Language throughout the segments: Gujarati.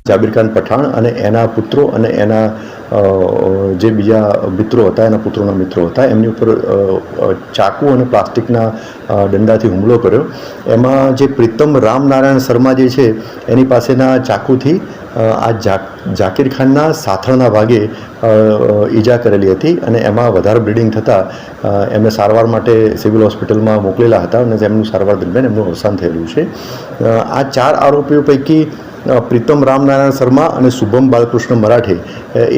જાબીર ખાન પઠાણ અને એના પુત્રો અને એના જે બીજા મિત્રો હતા, એના પુત્રોના મિત્રો હતા, એમની ઉપર ચાકુ અને પ્લાસ્ટિકના દંડાથી હુમલો કર્યો. એમાં જે પ્રીતમ રામનારાયણ શર્મા જે છે એની પાસેના ચાકુથી આ ઝાકીર ખાનના સાથળના ભાગે ઈજા કરેલી હતી અને એમાં વધારે બ્લીડિંગ થતાં એમને સારવાર માટે સિવિલ હોસ્પિટલમાં મોકલેલા હતા અને તેમનું સારવાર દરમિયાન એમનું અવસાન થયેલું છે. આ 4 આરોપીઓ પૈકી પ્રીતમ રામનારાયણ શર્મા અને શુભમ બાલકૃષ્ણ મરાઠે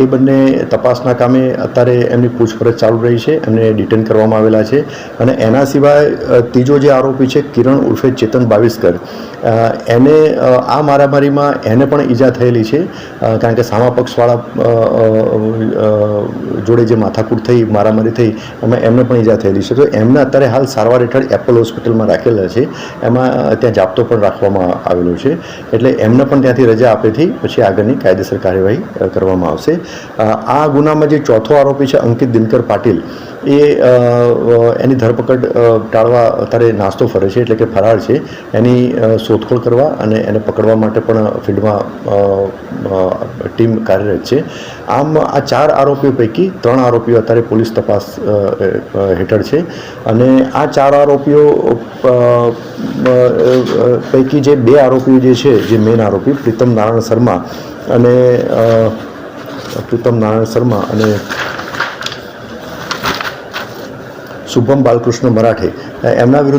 એ બંને તપાસના કામે અત્યારે એમની પૂછપરછ ચાલુ રહી છે. એમને ડિટેન કરવામાં આવેલા છે. અને એના સિવાય ત્રીજો જે આરોપી છે કિરણ ઉર્ફે ચેતન બાવિસ્કર, એને આ મારામારીમાં એને પણ ઈજા થયેલી છે, કારણ કે સામા પક્ષવાળા જોડે જે માથાકૂટ થઈ, મારામારી થઈ, એમાં એમને પણ ઈજા થયેલી છે. તો એમને અત્યારે હાલ સારવાર હેઠળ એપલ હોસ્પિટલમાં રાખેલા છે. એમાં ત્યાં જાપ્તો પણ રાખવામાં આવેલો છે. એટલે એમને પણ ત્યાંથી રજા આપેથી પછી આગળની કાયદેસર કાર્યવાહી કરવામાં આવશે. આ ગુનામાં જે ચોથો આરોપી છે અંકિત દિનકર પાટીલ, એની ધરપકડ ટાળવા અત્યારે નાસ્તો ફરે છે, એટલે કે ફરાર છે. એની શોધખોળ કરવા અને એને પકડવા માટે પણ ફિલ્ડમાં ટીમ કાર્યરત છે. આમ આ 4 આરોપીઓ પૈકી 3 આરોપીઓ અત્યારે પોલીસ તપાસ હેઠળ છે. અને આ 4 આરોપીઓ પૈકી જે 2 આરોપીઓ જે છે, જે મેઇન આરોપી પ્રીતમ નારાયણ શર્મા અને શુભમ બાલકૃષ્ણ મરાઠે, એમના વિરુદ્ધમાં